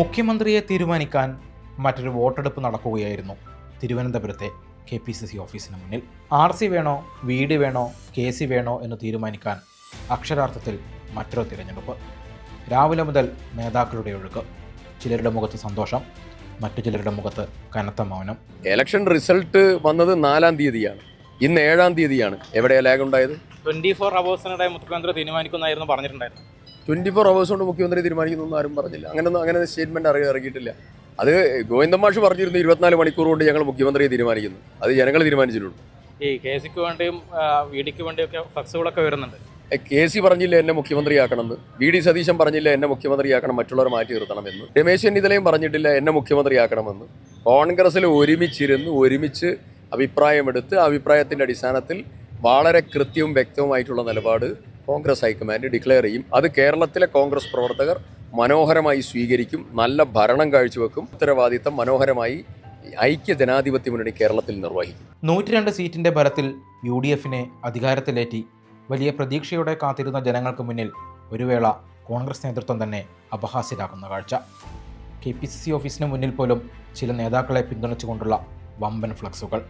മുഖ്യമന്ത്രിയെ തീരുമാനിക്കാൻ മറ്റൊരു വോട്ടെടുപ്പ് നടക്കുകയായിരുന്നു തിരുവനന്തപുരത്തെ KPCC ഓഫീസിന് മുന്നിൽ. RC വേണോ, VD വേണോ, KC വേണോ എന്ന് തീരുമാനിക്കാൻ അക്ഷരാർത്ഥത്തിൽ മറ്റൊരു തിരഞ്ഞെടുപ്പ്. രാവിലെ മുതൽ നേതാക്കളുടെ ഒഴുക്ക്. ചിലരുടെ മുഖത്ത് സന്തോഷം, മറ്റു ചിലരുടെ മുഖത്ത് കനത്ത മൗനം. ഇലക്ഷൻ റിസൾട്ട് വന്നത് 4-ാം തീയതിയാണ്, ഇന്ന് 7-ാം തീയതിയാണ്. എവിടെയാണ് ലാഗ് ഉണ്ടായത്? 24 ഹവേഴ്സിനിടെ മുഖ്യമന്ത്രി തീരുമാനിക്കുന്നായിരുന്നു പറഞ്ഞിട്ടുണ്ടായിരുന്നു. 24 ഹവേഴ്സ് കൊണ്ട് മുഖ്യമന്ത്രി തീരുമാനിക്കുന്നു ആരും പറഞ്ഞില്ല. അങ്ങനെ സ്റ്റേറ്റ്മെന്റ് ഇറക്കിയിട്ടില്ല. അത് ഗോവിന്ദൻ മാഷ് പറഞ്ഞിരുന്നു 24 മണിക്കൂർ കൊണ്ട് ഞങ്ങൾ മുഖ്യമന്ത്രിയെ തീരുമാനിക്കുന്നു. അത് ജനങ്ങൾ തീരുമാനിച്ചിട്ടുള്ളൂ. ഈ KC-ക്ക് വേണ്ടിയും VD-ക്ക് വേണ്ടിയൊക്കെ ഫ്ലക്സുകളൊക്കെ വരുന്നുണ്ട്. KC പറഞ്ഞില്ല എന്നെ മുഖ്യമന്ത്രിയാക്കണമെന്ന്, VD സതീശൻ പറഞ്ഞില്ല എന്നെ മുഖ്യമന്ത്രിയാക്കണം, മറ്റുള്ളവരെ മാറ്റി നിർത്തണമെന്ന്, രമേശ് ചെന്നിത്തലയും പറഞ്ഞിട്ടില്ല എന്നെ മുഖ്യമന്ത്രിയാക്കണമെന്ന്. കോൺഗ്രസ്സിൽ ഒരുമിച്ച് അഭിപ്രായമെടുത്ത് അഭിപ്രായത്തിൻ്റെ അടിസ്ഥാനത്തിൽ വളരെ കൃത്യവും വ്യക്തവുമായിട്ടുള്ള നിലപാട് കോൺഗ്രസ് ഹൈക്കമാൻഡ് ഡിക്ലെയർ ചെയ്യും. അത് കേരളത്തിലെ കോൺഗ്രസ് പ്രവർത്തകർ മനോഹരമായി സ്വീകരിക്കും, നല്ല ഭരണം കാഴ്ചവെക്കും. ഉത്തരവാദിത്തം മനോഹരമായി ഐക്യ ജനാധിപത്യ മുന്നണി കേരളത്തിൽ നിർവഹിക്കും. 102 സീറ്റിന്റെ ബലത്തിൽ UDF-നെ അധികാരത്തിലേറ്റി വലിയ പ്രതീക്ഷയോടെ കാത്തിരുന്ന ജനങ്ങൾക്ക് മുന്നിൽ ഒരു വേള കോൺഗ്രസ് നേതൃത്വം തന്നെ അപഹാസ്യരാക്കുന്ന കാഴ്ച. KPCC ഓഫീസിന് മുന്നിൽ പോലും ചില നേതാക്കളെ പിന്തുണച്ചുകൊണ്ടുള്ള വമ്പൻ ഫ്ലക്സുകൾ.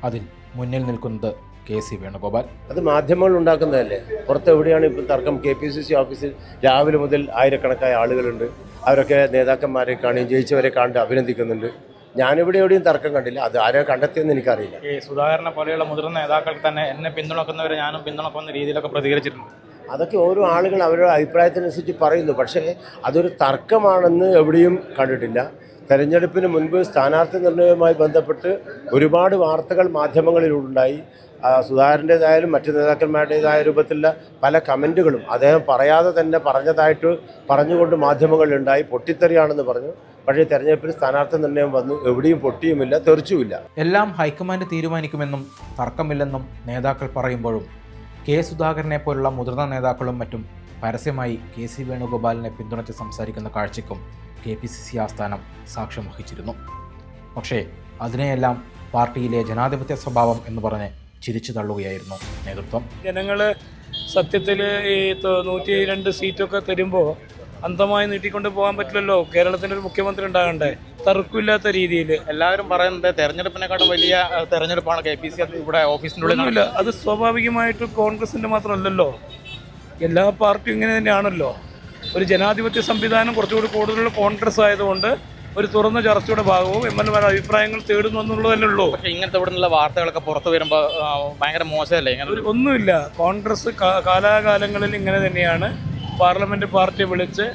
അതിൽ മുന്നിൽ നിൽക്കുന്നത് KC വേണുഗോപാൽ. അത് മാധ്യമങ്ങൾ ഉണ്ടാക്കുന്നതല്ലേ. പുറത്തെവിടെയാണ് ഇപ്പോൾ തർക്കം? KPCC ഓഫീസിൽ രാവിലെ മുതൽ ആയിരക്കണക്കായ ആളുകളുണ്ട്. അവരൊക്കെ നേതാക്കന്മാരെ കാണുകയും ജയിച്ചവരെ കണ്ട് അഭിനന്ദിക്കുന്നുണ്ട്. ഞാനിവിടെ എവിടെയും തർക്കം കണ്ടില്ല. അത് ആരെ കണ്ടെത്തിയെന്ന് എനിക്കറിയില്ല. ഈ സുധാകരനെ പോലെയുള്ള മുതിർന്ന നേതാക്കൾക്ക് തന്നെ എന്നെ പിന്തുണക്കുന്നവരെ ഞാനും പിന്തുണക്കുന്ന രീതിയിലൊക്കെ പ്രതികരിച്ചിട്ടുണ്ട്. അതൊക്കെ ഓരോ ആളുകൾ അവരുടെ അഭിപ്രായത്തിനനുസരിച്ച് പറയുന്നു. പക്ഷേ അതൊരു തർക്കമാണെന്ന് എവിടെയും കണ്ടിട്ടില്ല. തെരഞ്ഞെടുപ്പിന് മുൻപ് സ്ഥാനാർത്ഥി നിർണ്ണയവുമായി ബന്ധപ്പെട്ട് ഒരുപാട് വാർത്തകൾ മാധ്യമങ്ങളിലുണ്ടായി. സുധാകരൻ്റേതായാലും മറ്റു നേതാക്കന്മാരുടേതായ രൂപത്തിലുള്ള പല കമൻറ്റുകളും അദ്ദേഹം പറയാതെ തന്നെ പറഞ്ഞുകൊണ്ട് മാധ്യമങ്ങളിലുണ്ടായി. പൊട്ടിത്തെറിയാണെന്ന് പറഞ്ഞു. പക്ഷേ തെരഞ്ഞെടുപ്പിൽ സ്ഥാനാർത്ഥി നിർണ്ണയം വന്നു, എവിടെയും പൊട്ടിയുമില്ല, തെറിച്ചുമില്ല. എല്ലാം ഹൈക്കമാൻഡ് തീരുമാനിക്കുമെന്നും തർക്കമില്ലെന്നും നേതാക്കൾ പറയുമ്പോഴും സുധാകരനെ പോലുള്ള മുതിർന്ന നേതാക്കളും മറ്റും പരസ്യമായി KC വേണുഗോപാലിനെ പിന്തുണച്ച് സംസാരിക്കുന്ന കാഴ്ചയ്ക്കും KPCC ആസ്ഥാനം സാക്ഷ്യം വഹിച്ചിരുന്നു. പക്ഷേ അതിനെയെല്ലാം പാർട്ടിയിലെ ജനാധിപത്യ സ്വഭാവം എന്ന് പറഞ്ഞ് ചിരിച്ചു തള്ളുകയായിരുന്നു നേതൃത്വം. ജനങ്ങൾ സത്യത്തിൽ ഈ 102 സീറ്റൊക്കെ തരുമ്പോൾ അന്തമായി നീട്ടിക്കൊണ്ട് പോകാൻ പറ്റില്ലല്ലോ. കേരളത്തിൻ്റെ ഒരു മുഖ്യമന്ത്രി ഉണ്ടാകണ്ടേ. തർക്കമില്ലാത്ത രീതിയിൽ എല്ലാവരും പറയുന്നത് തെരഞ്ഞെടുപ്പിനെക്കാളും വലിയ തെരഞ്ഞെടുപ്പാണ് KPCC ഇവിടെ ഓഫീസിൻ്റെ ഉള്ളിൽ. അത് സ്വാഭാവികമായിട്ട് കോൺഗ്രസിൻ്റെ മാത്രമല്ലല്ലോ, എല്ലാ പാർട്ടിയും ഇങ്ങനെ തന്നെയാണല്ലോ. ഒരു ജനാധിപത്യ സംവിധാനം കുറച്ചുകൂടി കൂടുതലുള്ള കോൺഗ്രസ് ആയതുകൊണ്ട് ഒരു തുറന്ന ചർച്ചയുടെ ഭാഗവും MLA അഭിപ്രായങ്ങൾ തേടുന്നു എന്നുള്ളതല്ലേ ഉള്ളൂ. പക്ഷേ ഇങ്ങനത്തെ ഇവിടെ നിന്നുള്ള വാർത്തകളൊക്കെ പുറത്തു വരുമ്പോൾ ഭയങ്കര മോശമല്ലേ? ഇങ്ങനെ ഒന്നുമില്ല. കോൺഗ്രസ് കാലാകാലങ്ങളിൽ ഇങ്ങനെ തന്നെയാണ്. പാർലമെൻറ്റ് പാർട്ടി വിളിച്ച്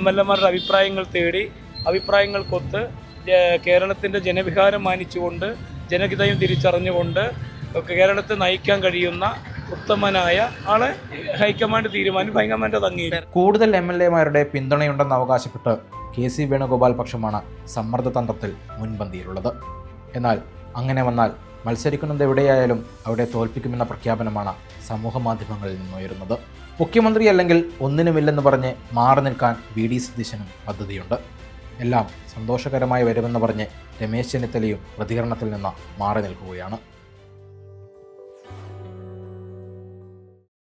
MLA അഭിപ്രായങ്ങൾ തേടി അഭിപ്രായങ്ങൾക്കൊത്ത് കേരളത്തിൻ്റെ ജനവികാരം മാനിച്ചുകൊണ്ട് ജനഹിതയും തിരിച്ചറിഞ്ഞുകൊണ്ട് കേരളത്തെ നയിക്കാൻ കഴിയുന്ന ഉത്തമനായ ആളെ ഹൈക്കമാൻഡ് അംഗീകരിക്കും. കൂടുതൽ MLA-മാരുടെ പിന്തുണയുണ്ടെന്ന് അവകാശപ്പെട്ട് KC വേണുഗോപാൽ പക്ഷമാണ് സമ്മർദ്ദതന്ത്രത്തിൽ മുൻപന്തിയിലുള്ളത്. എന്നാൽ അങ്ങനെ വന്നാൽ മത്സരിക്കുന്നത് എവിടെയായാലും അവിടെ തോൽപ്പിക്കുമെന്ന പ്രഖ്യാപനമാണ് സമൂഹ മാധ്യമങ്ങളിൽ നിന്നുയരുന്നത്. മുഖ്യമന്ത്രി അല്ലെങ്കിൽ ഒന്നിനുമില്ലെന്ന് പറഞ്ഞ് മാറി നിൽക്കാൻ VD സതീശനും പദ്ധതിയുണ്ട്. എല്ലാം സന്തോഷകരമായി വരുമെന്ന് പറഞ്ഞ് രമേശ് ചെന്നിത്തലയും പ്രതികരണത്തിൽ നിന്ന് മാറി നിൽക്കുകയാണ്.